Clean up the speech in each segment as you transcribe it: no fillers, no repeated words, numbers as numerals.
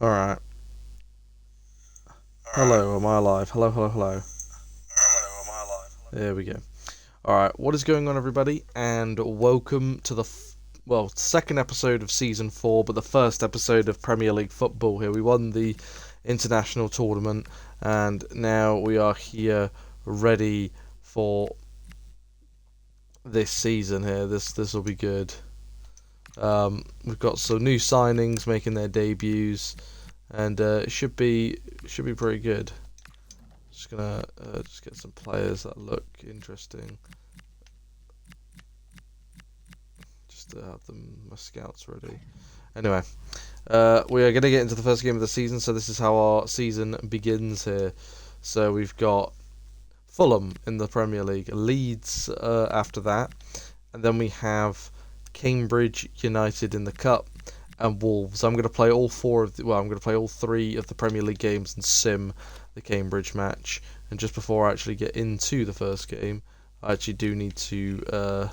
Alright. Hello, am I alive? Hello, hello, hello. There we go. Alright, what is going on, everybody? And welcome to the, second episode of Season 4, but the first episode of Premier League football here. We won the international tournament, and now we are here ready for this season here. This will be good. We've got some new signings making their debuts, and it should be pretty good. Just gonna just get some players that look interesting. Just to have my scouts ready. Anyway, we are gonna get into the first game of the season. So this is how our season begins here. So we've got Fulham in the Premier League, Leeds after that, and then we have Cambridge United in the Cup, and Wolves. I'm going to play all three of the Premier League games and sim the Cambridge match. And just before I actually get into the first game, I actually do need to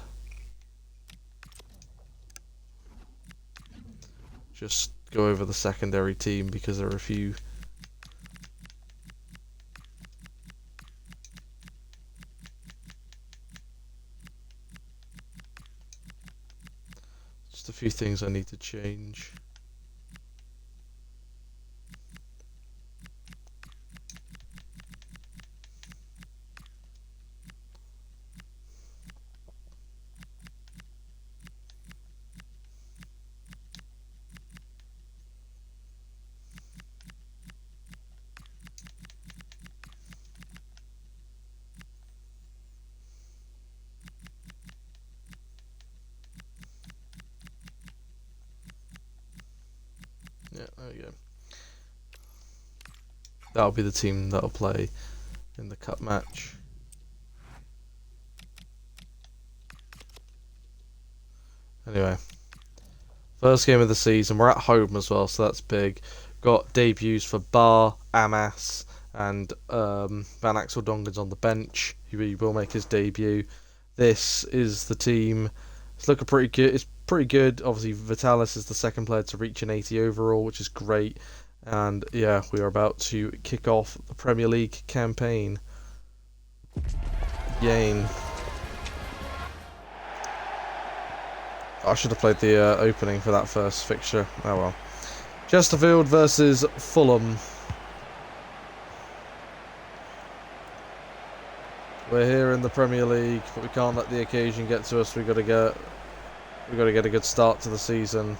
just go over the secondary team, because there are a few things I need to change. Yeah, there we go. That'll be the team that'll play in the cup match. Anyway, first game of the season. We're at home as well, so that's big. Got debuts for Bar, Amas, and Van Axel Dongen's on the bench. He will make his debut. This is the team. It's looking pretty good. It's pretty good. Obviously, Vitalis is the second player to reach an 80 overall, which is great. And yeah, we are about to kick off the Premier League campaign. Yane. I should have played the opening for that first fixture. Oh well. Chesterfield versus Fulham. We're here in the Premier League, but we can't let the occasion get to us. We've got to get a good start to the season.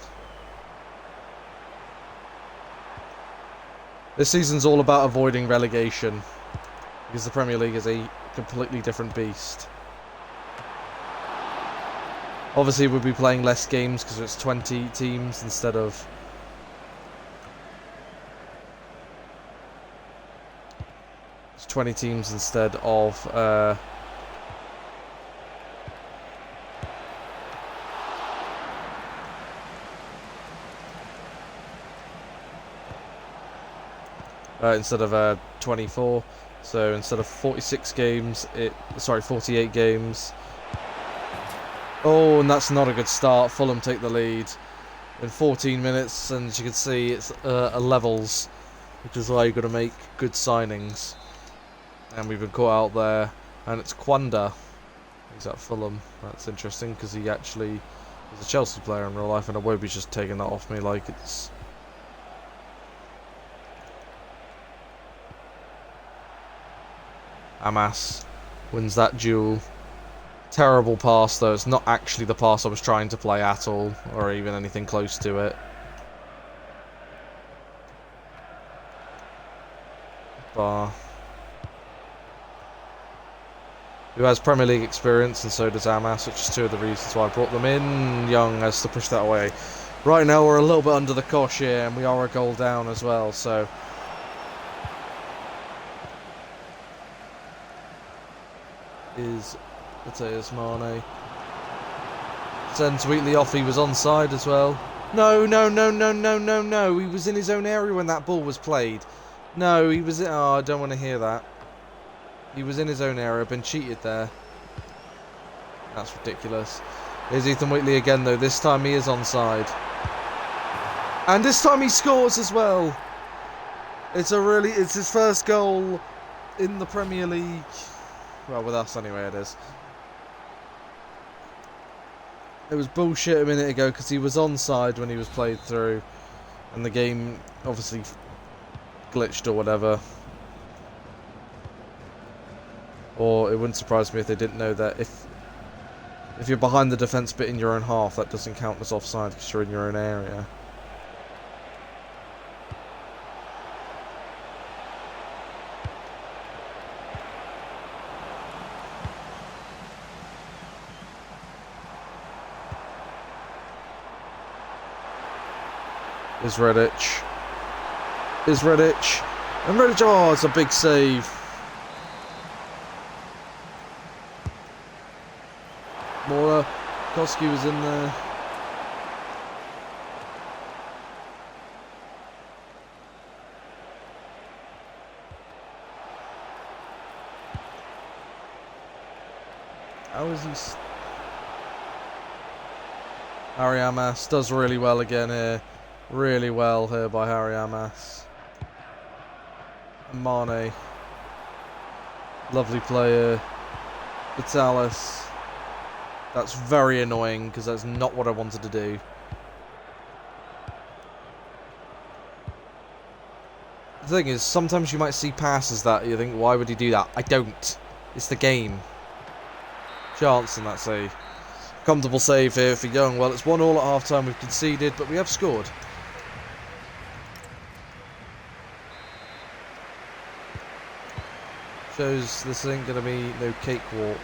This season's all about avoiding relegation, because the Premier League is a completely different beast. Obviously, we'll be playing less games because it's 20 teams instead of... It's 20 teams instead of... instead of 24, so instead of 46 games, 48 games. Oh, and that's not a good start. Fulham take the lead in 14 minutes, and as you can see, it's a levels, which is why you've got to make good signings. And we've been caught out there, and it's Quanda. He's at Fulham. That's interesting, because he actually is a Chelsea player in real life, and Iwobi's just taking that off me like it's... Amas wins that duel. Terrible pass, though. It's not actually the pass I was trying to play at all, or even anything close to it. Bar, who has Premier League experience, and so does Amas, which is two of the reasons why I brought them in. Young has to push that away. Right now we're a little bit under the cosh here, and we are a goal down as well, so... is Mateus Mane. Sends Wheatley off. He was onside as well. No. He was in his own area when that ball was played. No, he was... Oh, I don't want to hear that. He was in his own area. Been cheated there. That's ridiculous. Here's Ethan Wheatley again, though. This time he is onside. And this time he scores as well. It's his first goal in the Premier League. Well, with us anyway, it is. It was bullshit a minute ago because he was onside when he was played through, and the game obviously glitched or whatever. Or it wouldn't surprise me if they didn't know that if you're behind the defence bit in your own half, that doesn't count as offside because you're in your own area. Is Redditch. And Redditch, oh, it's a big save. Mora, Koski was in there. How is he? Harry Amas does really well again here. Really well here by Harry Amas. Mane. Lovely player. Vitalis. That's very annoying because that's not what I wanted to do. The thing is, sometimes you might see passes that you think, why would he do that? I don't. It's the game. Chance, and that's a comfortable save here for Young. Well, it's 1-1 at half-time. We've conceded, but we have scored. Shows this ain't going to be no cakewalk.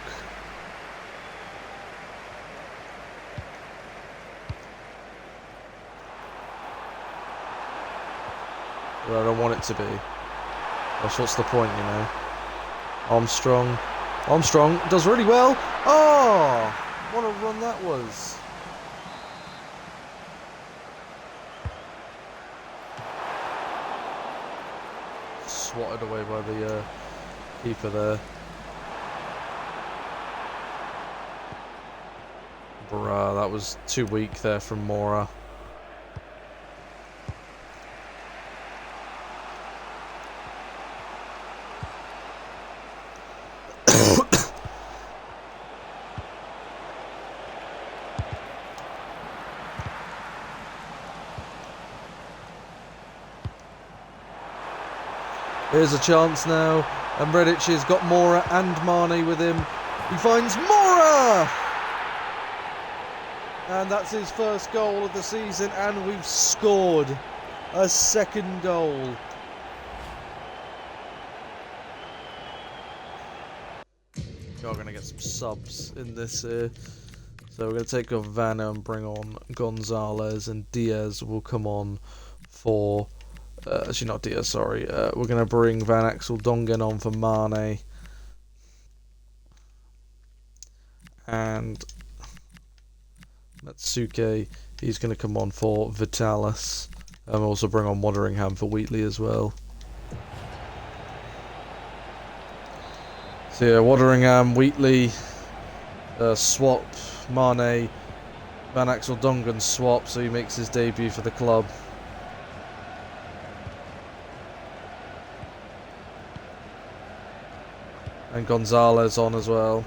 Well, I don't want it to be. Else what's the point, you know? Armstrong does really well. Oh! What a run that was. Swatted away by the keeper there. Bruh, that was too weak there from Mora. Here's a chance now, and Redditch has got Mora and Mane with him. He finds Mora! And that's his first goal of the season, and we've scored a second goal. We're going to get some subs in this here. So we're going to take off Vanna and bring on Gonzalez, and Diaz will come on for... actually not Diaz, sorry. We're going to bring Van Axel Dongen on for Mane. And Matsuke, he's going to come on for Vitalis. And we'll also bring on Wadderingham for Wheatley as well. So yeah, Wadderingham, Wheatley, swap, Mane, Van Axel Dongen swap, so he makes his debut for the club. And Gonzalez on as well.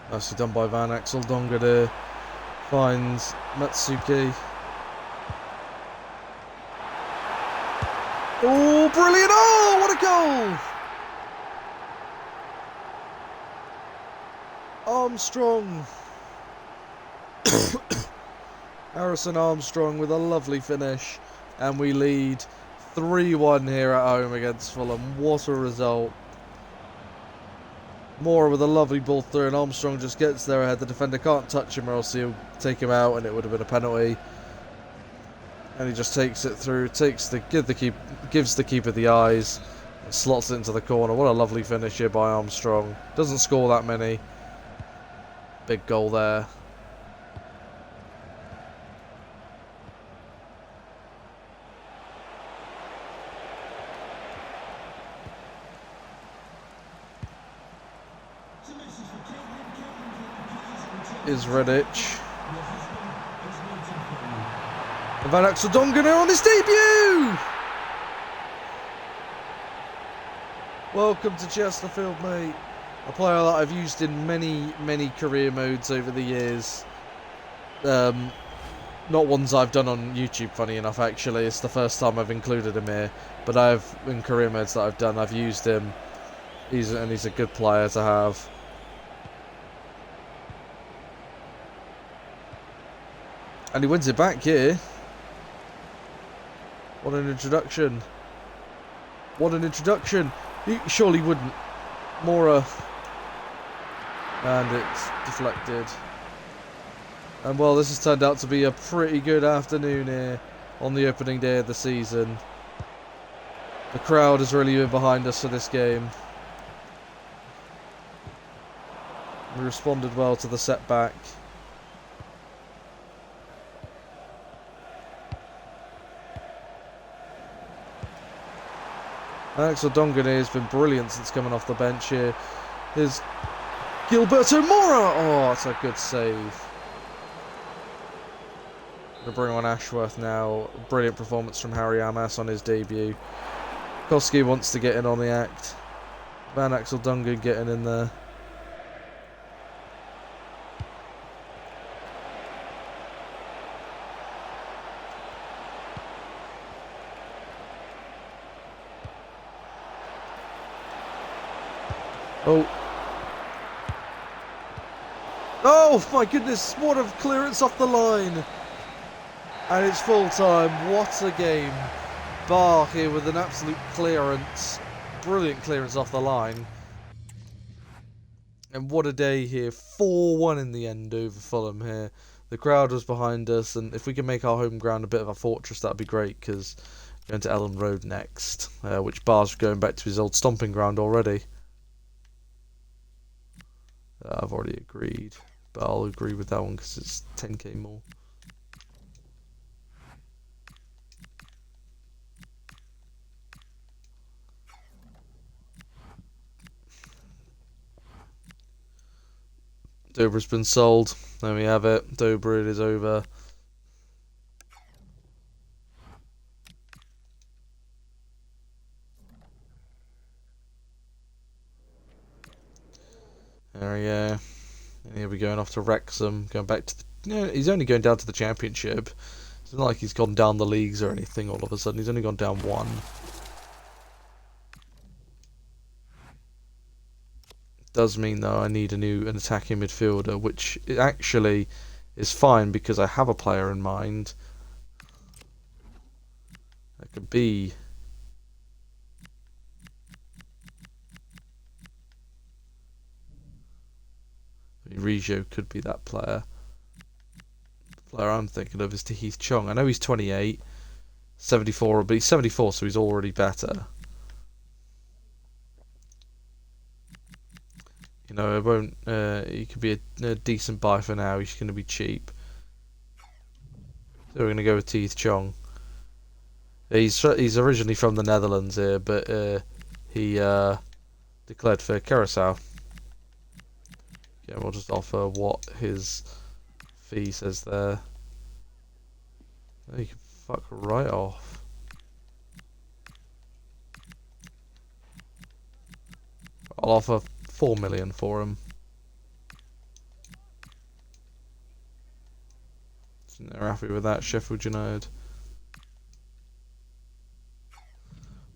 Nicely done by Van Axel Dongen there. Finds Matsuki. Oh, brilliant! Oh, what a goal! Armstrong. Harrison Armstrong with a lovely finish. And we lead 3-1 here at home against Fulham. What a result. Mora with a lovely ball through, and Armstrong just gets there ahead. The defender can't touch him or else he'll take him out and it would have been a penalty. And he just takes it through, gives the keeper the eyes, and slots it into the corner. What a lovely finish here by Armstrong. Doesn't score that many. Big goal there. is Redditch. Van Axel Dongen on his debut! Welcome to Chesterfield, mate. A player that I've used in many career modes over the years. Not ones I've done on YouTube, funny enough, actually. It's the first time I've included him here. But in career modes that I've done, I've used him. He's a good player to have. And he wins it back here. What an introduction. What an introduction. He surely wouldn't. Mora. And it's deflected. And well, this has turned out to be a pretty good afternoon here on the opening day of the season. The crowd has really been behind us for this game. We responded well to the setback. Axel Dongen has been brilliant since coming off the bench here. Here's Gilberto Mora! Oh, that's a good save. Going to bring on Ashworth now. Brilliant performance from Harry Amas on his debut. Koski wants to get in on the act. Van Axel Dongen getting in there. Oh. Oh my goodness, what a clearance off the line. And it's full time. What a game. Barr here with an absolute clearance. Brilliant clearance off the line. And what a day here. 4-1 in the end over Fulham here. The crowd was behind us, and if we can make our home ground a bit of a fortress, that'd be great, because we're going to Ellen Road next, which Barr's going back to his old stomping ground already. I've already agreed, but I'll agree with that one because it's 10k more. Dobra's been sold. There we have it. Dobra, it is over. There we go. And he'll be going off to Wrexham, going back to the... No, he's only going down to the Championship. It's not like he's gone down the leagues or anything all of a sudden. He's only gone down one. Does mean though I need an attacking midfielder, which actually is fine because I have a player in mind. That could be... Regio could be that player. The player I'm thinking of is Heath Chong. I know he's 28, 74, but he's 74, so he's already better. You know, it won't. He could be a decent buy for now. He's going to be cheap, so we're going to go with Heath Chong. He's originally from the Netherlands here, but he declared for Curacao. Yeah, we'll just offer what his fee says there. You can fuck right off. I'll offer 4 million for him. So they're happy with that, Sheffield United.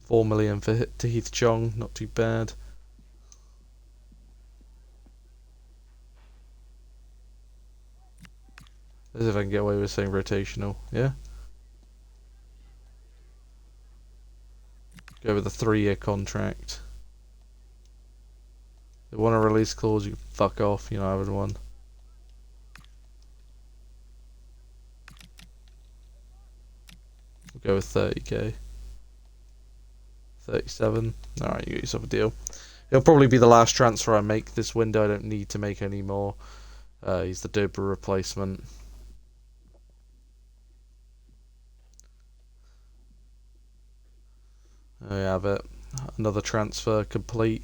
4 million for Heath Chong, not too bad. As if I can get away with saying rotational, yeah? Go with a 3-year contract. They want a release clause, you can fuck off, you know, having one. We'll go with 30k. 37. Alright, you got yourself a deal. It'll probably be the last transfer I make this window. I don't need to make any more. He's the Dobra replacement. There we have it. Another transfer complete.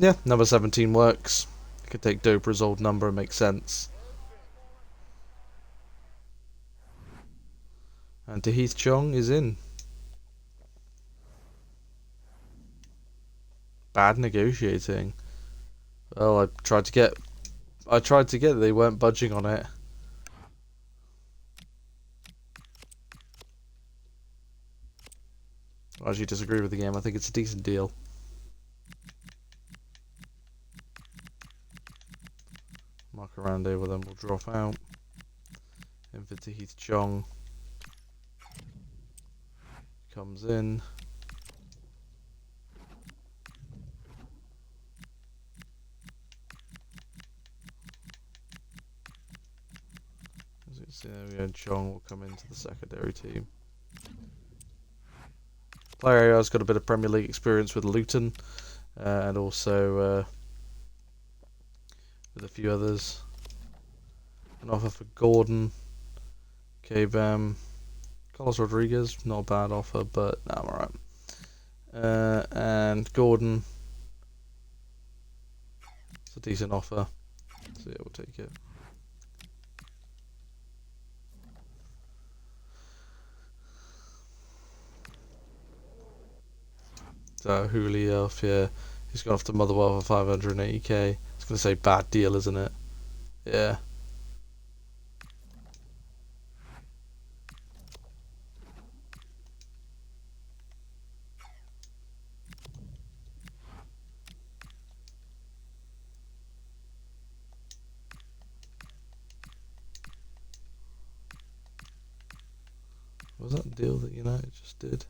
Yeah, number 17 works. I could take Dobra's old number, it makes sense. And Heath Chong is in. Bad negotiating. Well, I tried to get it, they weren't budging on it. I actually disagree with the game. I think it's a decent deal. Mark around over them will drop out. In for Heath Chong. Comes in. As you can see, there we go. Chong will come into the secondary team. Player has got a bit of Premier League experience with Luton, and also with a few others. An offer for Gordon, K-Bam, Carlos Rodriguez, not a bad offer, but no, I'm alright. And Gordon, it's a decent offer, so yeah, we'll take it. So Julio, yeah, he's gone off to Motherwell for 580k. I was going to say bad deal, isn't it? Yeah. Was that a deal that United just did?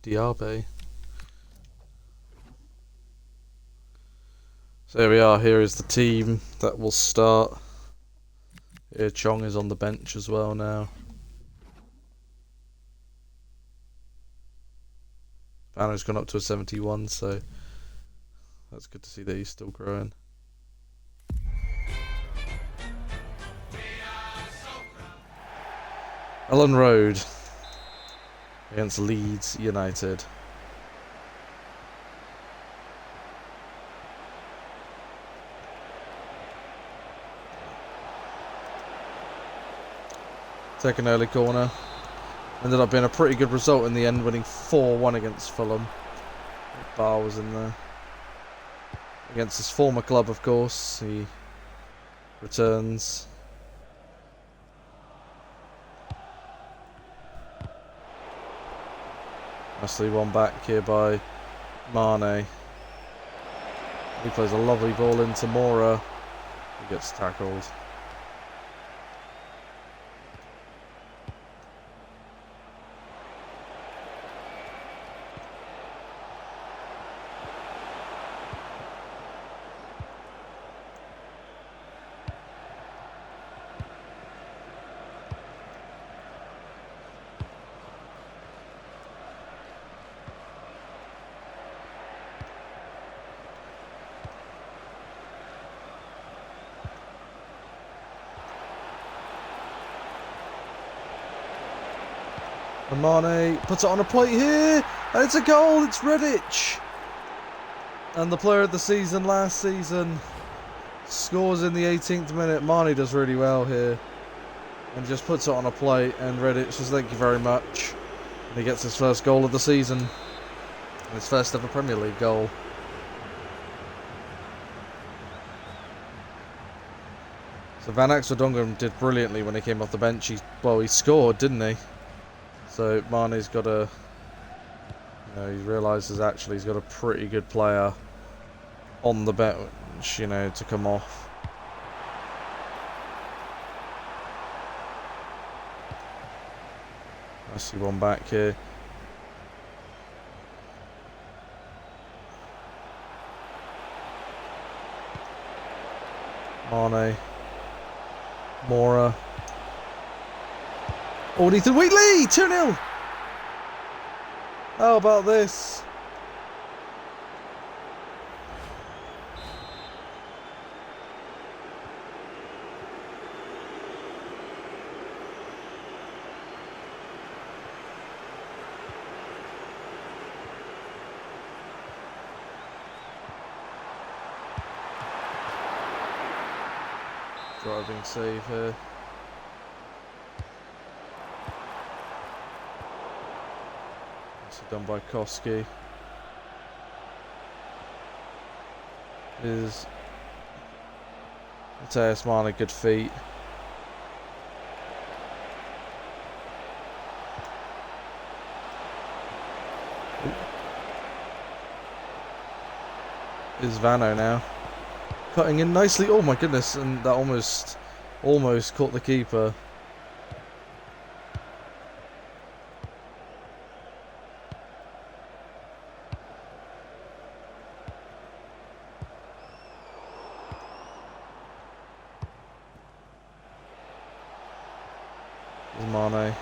Diaby. So there we are. Here is the team that will start. Here Chong is on the bench as well now. Banner's gone up to a 71, so that's good to see that he's still growing. Ellen Road against Leeds United. Second early corner. Ended up being a pretty good result in the end, winning 4-1 against Fulham. Bar was in there. Against his former club, of course. He returns. Nicely won back here by Mane. He plays a lovely ball into Mora. He gets tackled. And Mane puts it on a plate here, and it's a goal, it's Redditch! And the player of the season last season scores in the 18th minute. Mane does really well here, and just puts it on a plate, and Redditch says thank you very much. And he gets his first goal of the season, his first ever Premier League goal. So Van Axel-Dongen did brilliantly when he came off the bench. He scored, didn't he? So Mane's got a, he realises actually he's got a pretty good player on the bench, to come off. I see one back here. Mane, Mora. Oh, Ethan Wheatley! 2-0! How about this? driving save here. Also done by Koski. Is Mateus Mane, good feet. Is Vano now cutting in nicely? Oh my goodness! And that almost caught the keeper. There's Mane.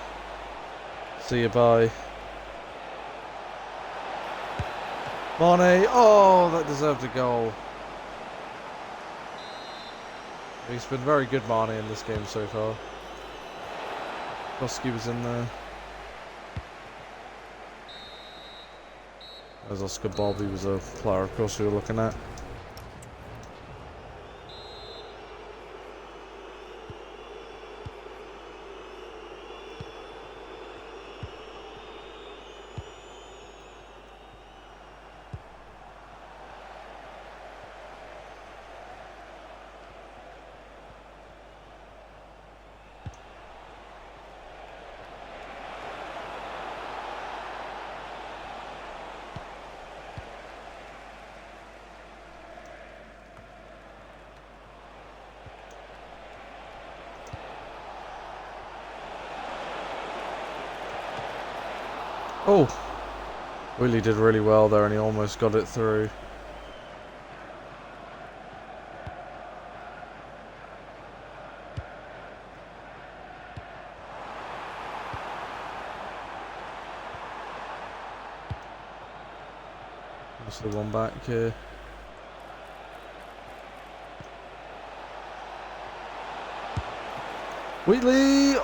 See you, bye. Mane, oh, that deserved a goal. He's been very good, Mane, in this game so far. Koski was in there. There's Oscar Bob, he was a player, of course, we were looking at. Oh! Willie did really well there and he almost got it through. That's the one back here. Wheatley!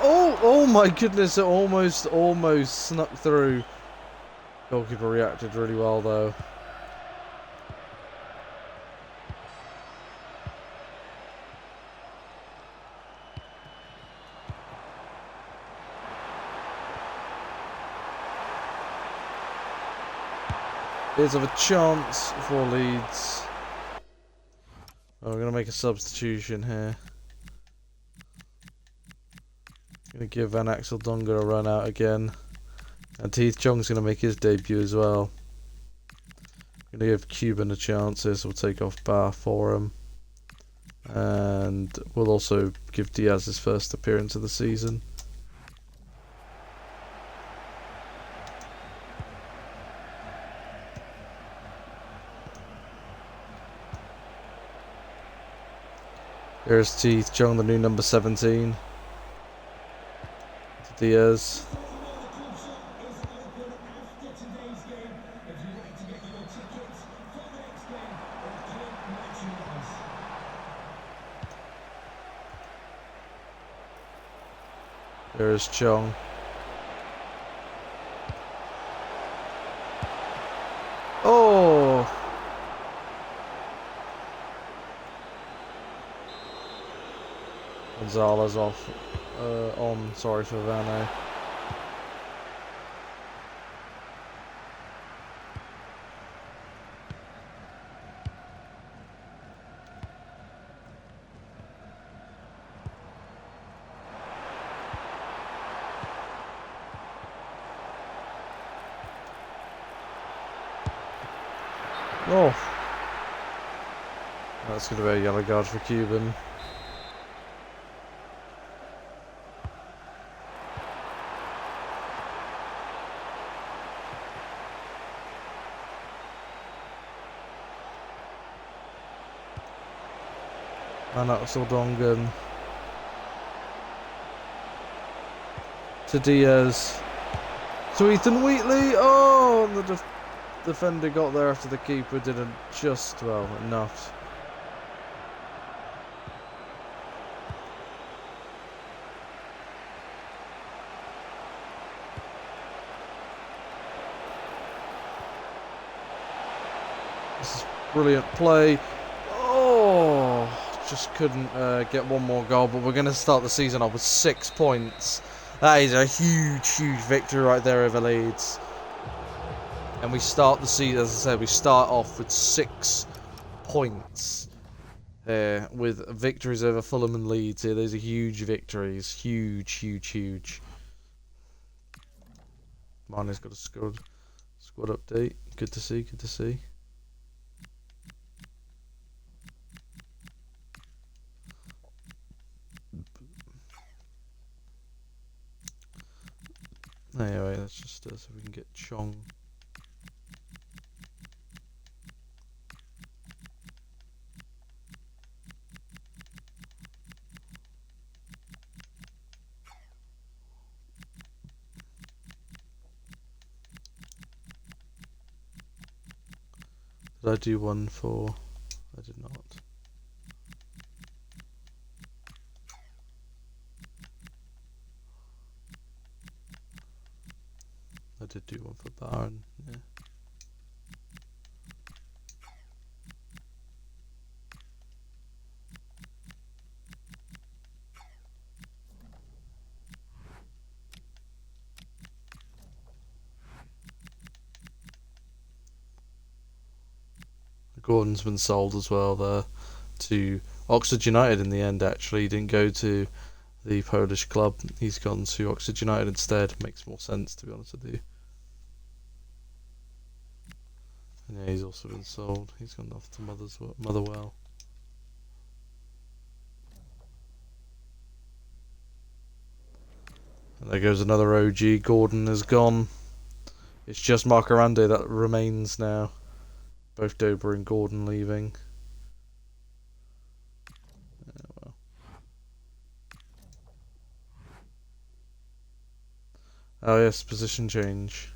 Oh my goodness, it almost snuck through. Goalkeeper reacted really well though. Here's of a chance for Leeds. Oh, we're going to make a substitution here. Going to give Van Axel Donga a run out again. And Heath Chong's going to make his debut as well. Going to give Cuban a chance here, so we'll take off Bar for him. And we'll also give Diaz his first appearance of the season. Here's Heath Chong, the new number 17. To Diaz. There's Chong. Oh! Gonzalez off. Sorry for Vano. Oh, that's going to be a yellow card for Cuban. And that's Dongan. To Diaz. To Ethan Wheatley. Oh, and the defender got there after the keeper didn't just, well, enough. This is brilliant play. Oh, just couldn't get one more goal, but we're going to start the season off with 6 points. That is a huge, huge victory right there over Leeds. And we start the season, as I said, we start off with 6 points here, with victories over Fulham and Leeds here. Those are huge victories. Huge, huge, huge. Mane's got a squad update. Good to see, good to see. Anyway, let's just so we can get Chong. Did I do one for... I did not. I did do one for Barn, yeah. Gordon's been sold as well there to Oxford United in the end. Actually, he didn't go to the Polish club. He's gone to Oxford United instead. Makes more sense, to be honest with you. And yeah, he's also been sold. He's gone off to Motherwell. And there goes another OG. Gordon is gone. It's just Mark Arande that remains now. Both Dober and Gordon leaving. Oh, well. Oh yes, position change.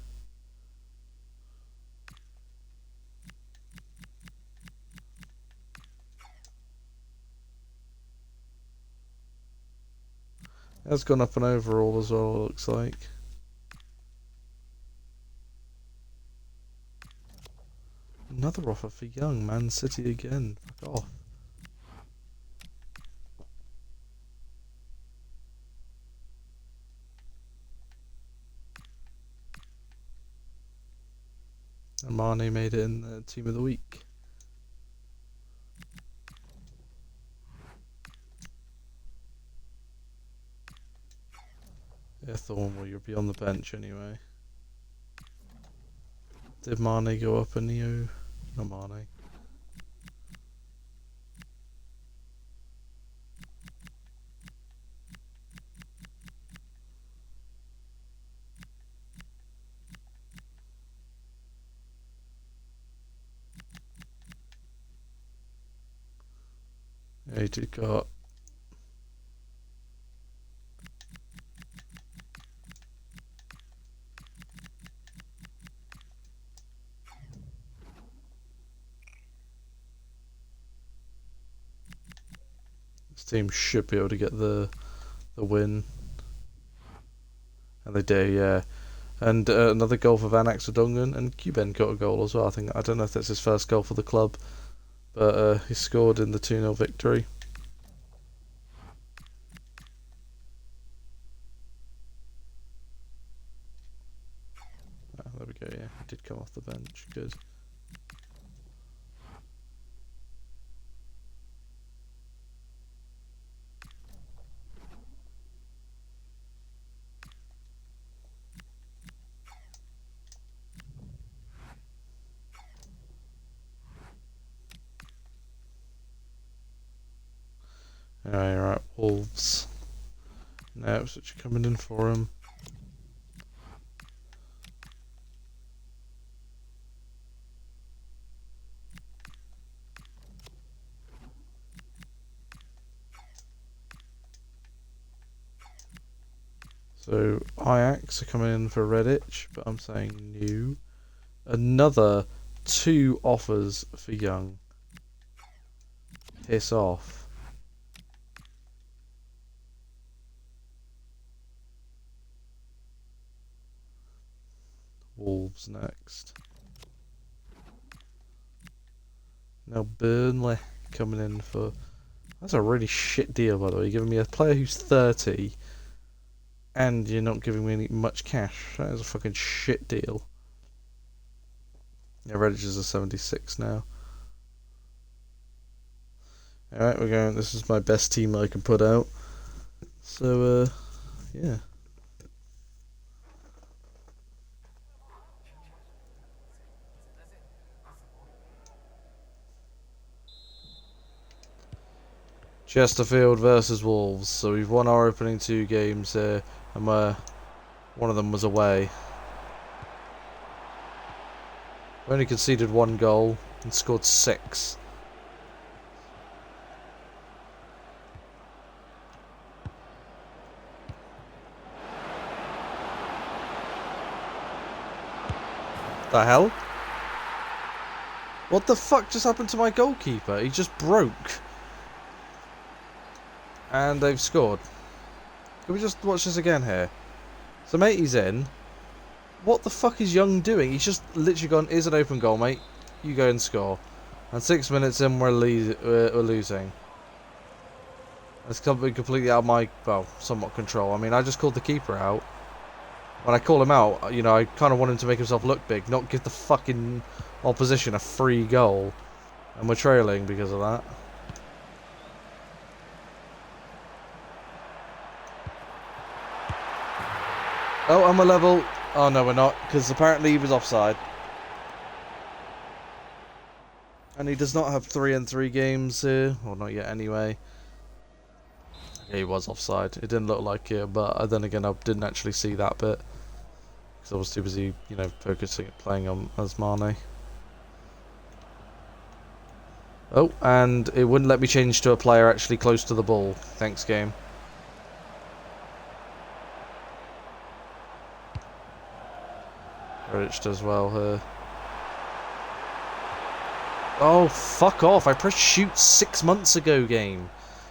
That's gone up an overall as well, it looks like. Another offer for Young, Man City again. Fuck off. And Mane made it in the team of the week. Yeah, Thorn, well, you'll be on the bench anyway. Did Mane go up a Neo? Not Mane. Yeah, he did go up. This team should be able to get the win. And they do, yeah. And another goal for Van Axel-Dongen, and Cuban got a goal as well. I don't know if that's his first goal for the club, but he scored in the 2-0 victory. Oh, there we go, yeah. He did come off the bench. Good. Alright, Wolves. Now, Ipswich coming in for him. So, Ajax are coming in for Redditch, but I'm saying new. Another 2 offers for Young. Piss off. Wolves next. Now Burnley coming in for That's a really shit deal, by the way. You're giving me a player who's 30, and you're not giving me much cash. That is a fucking shit deal. Yeah, Redditch is a 76 now. Alright, we're going. This is my best team I can put out. So, yeah. Chesterfield versus Wolves. So we've won our opening 2 games here, and one of them was away. We only conceded 1 goal and scored 6. The hell? What the fuck just happened to my goalkeeper? He just broke. And they've scored. Can we just watch this again here? So matey's in. What the fuck is Young doing? He's just literally gone, here's an open goal, mate. You go and score. And 6 minutes in, we're losing. It's completely out of my, well, somewhat control. I mean, I just called the keeper out. When I call him out, you know, I kind of want him to make himself look big, not give the fucking opposition a free goal. And we're trailing because of that. Oh, and we're level. Oh, no, we're not, because apparently he was offside. And he does not have 3-3 games here. Well, not yet anyway. Yeah, he was offside. It didn't look like it, but then again, I didn't actually see that bit. Because I was too busy, you know, focusing at playing on as Mane. Oh, and it wouldn't let me change to a player actually close to the ball. Thanks, game. Redditch does well here. Oh, fuck off. I pressed shoot 6 months ago, game.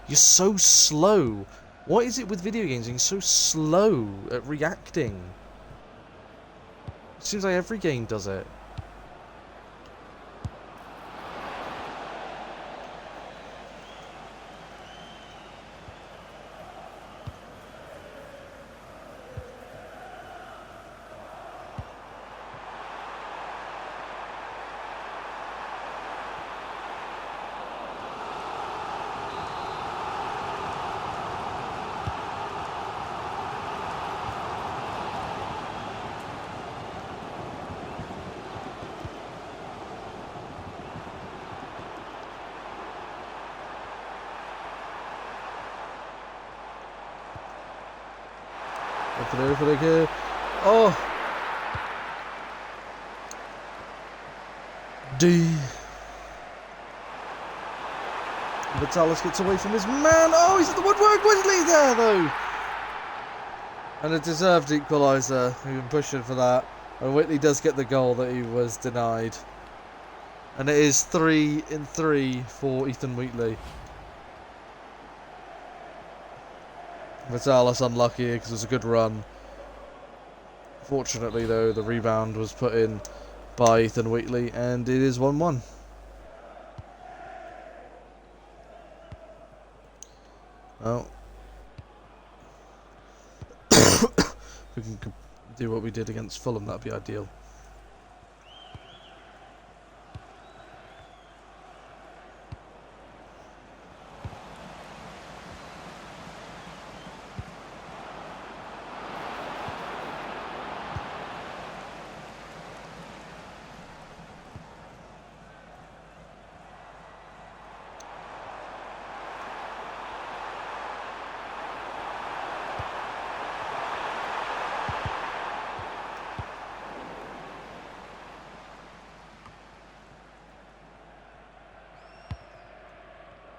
You're so slow. What is it with video games being so slow at reacting? It seems like every game does it. Open again. Oh! D. Vitalis gets away from his man. Oh, he's at the woodwork. Wesley's there, though. And a deserved equaliser. We've been pushing for that. And Whitley does get the goal that he was denied. And it is 3-3 for Ethan Wheatley. Vitalis unlucky because it was a good run. Fortunately, though, the rebound was put in by Ethan Wheatley, and it is 1-1. Well, we can do what we did against Fulham, that'd be ideal.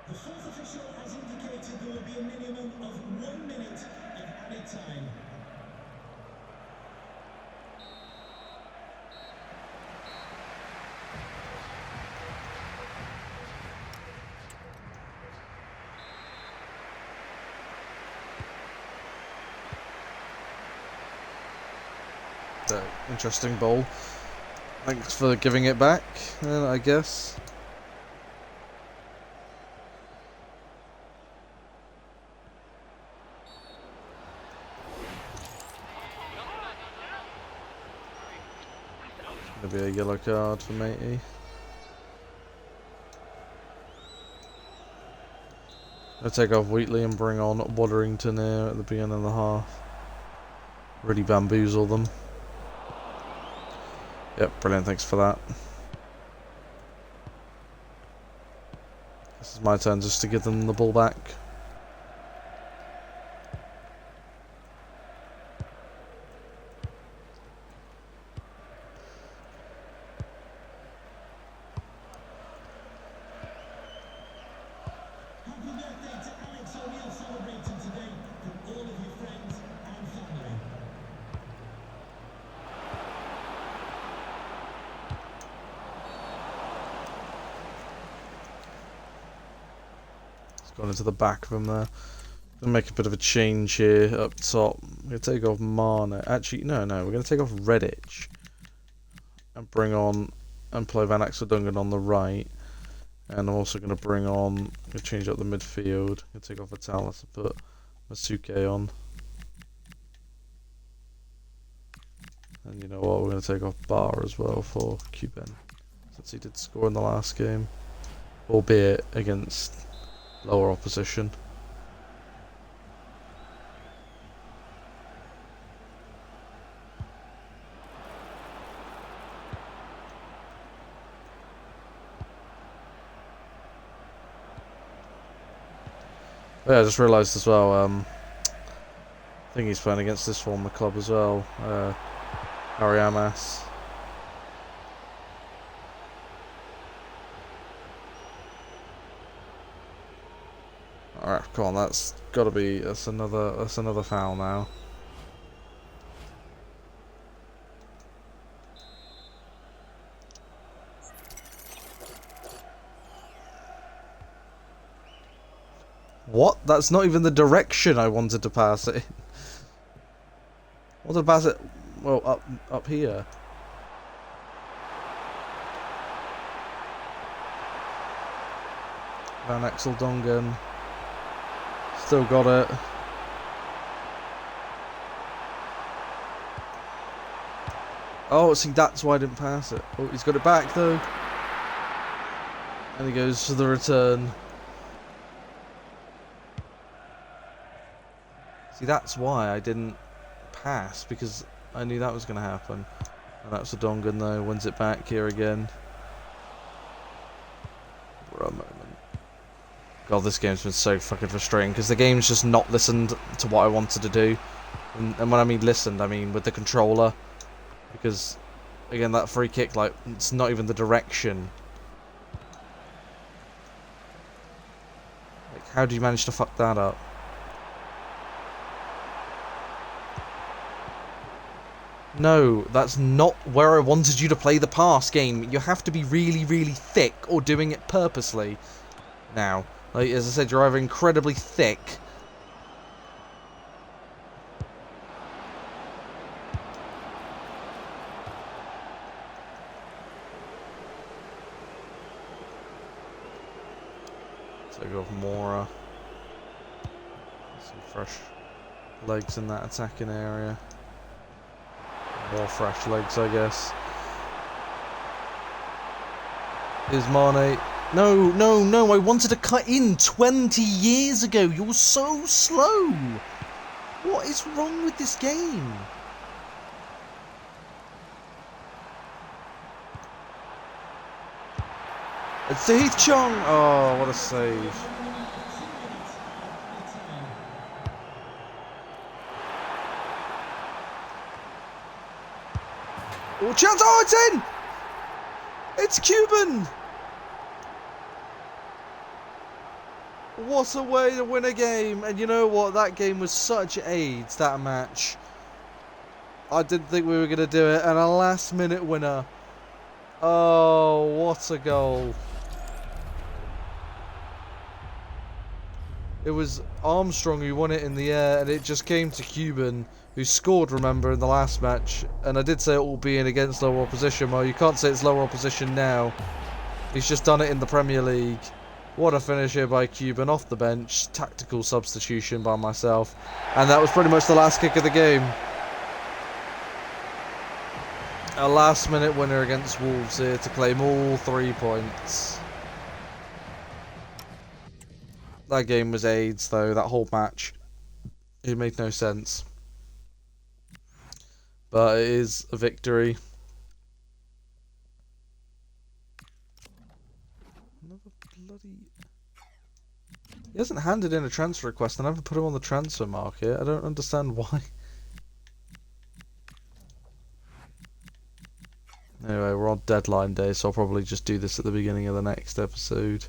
The fourth official has indicated there will be a minimum of 1 minute of added time. Interesting ball. Thanks for giving it back, I guess. going to be a yellow card for Matey. I'll take off Wheatley and bring on Waterington here at the beginning of the half. Really bamboozle them. Yep, brilliant, thanks for that. This is my turn just to give them the ball back. Gone into the back of him there. Gonna make a bit of a change here up top. I'm gonna take off Marner. Actually, no, we're gonna take off Redditch and bring on and play Van Axel Dungan on the right. And I'm also gonna bring on. I'm gonna change up the midfield. I'm gonna take off Vitalis and put Masuke on. And you know what? We're gonna take off Barr as well for Cuban, since he did score in the last game, albeit against lower opposition. Yeah, I just realised as well, I think he's playing against this former club as well, Harry Amas. Alright, come on, that's another foul now. What? That's not even the direction I wanted to pass it in. I wanted to pass it, well, up here. Van Axel Dongen. Still got it. Oh, see, that's why I didn't pass it. Oh, he's got it back, though. And he goes for the return. See, that's why I didn't pass, because I knew that was going to happen. And that's the Dongan, though. Wins it back here again. For a moment. God, this game's been so fucking frustrating, because the game's just not listened to what I wanted to do. And when I mean listened, I mean with the controller. Because, again, that free kick, like, it's not even the direction. Like, how do you manage to fuck that up? No, that's not where I wanted you to play the pass game. You have to be really, really thick, or doing it purposely. Now. Like, as I said, you're either incredibly thick. So I go with Mora. Some fresh legs in that attacking area. More fresh legs, I guess. Here's Mane. No, I wanted to cut in 20 years ago. You're so slow. What is wrong with this game? It's Heath Chung. Oh, what a save. Oh, chance. Oh, it's in. It's Cuban. What a way to win a game. And you know what? That game was such AIDS, that match. I didn't think we were going to do it. And a last-minute winner. Oh, what a goal. It was Armstrong who won it in the air, and it just came to Cuban, who scored, remember, in the last match. And I did say it will be in against lower opposition. Well, you can't say it's lower opposition now. He's just done it in the Premier League. What a finish here by Cuban off the bench. Tactical substitution by myself. And that was pretty much the last kick of the game. A last-minute winner against Wolves here to claim all 3 points. That game was AIDS, though. That whole match. It made no sense. But it is a victory. Another bloody... He hasn't handed in a transfer request and I haven't put him on the transfer market. I don't understand why. Anyway, we're on deadline day, so I'll probably just do this at the beginning of the next episode.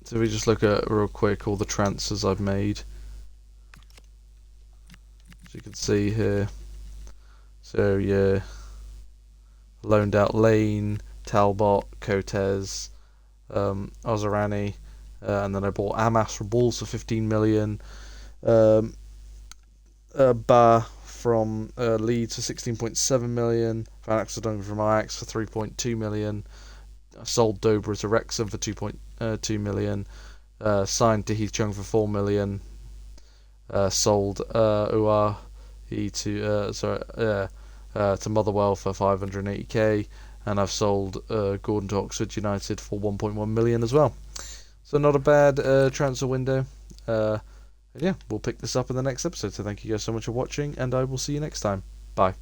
So we just look at real quick all the transfers I've made. As you can see here. So yeah, loaned out Lane, Talbot, Cotes, Ozarani, and then I bought Amas from Bulls for 15 million. Ba from Leeds for 16.7 million. Van Axel from Ajax for 3.2 million. I sold Dobra to Wrexham for 2.2 million. Signed to Heath Chung for 4 million. Sold Uahi to Motherwell for 580k, and I've sold Gordon to Oxford United for 1.1 million as well. So not a bad transfer window. Yeah, we'll pick this up in the next episode. So thank you guys so much for watching, and I will see you next time. Bye.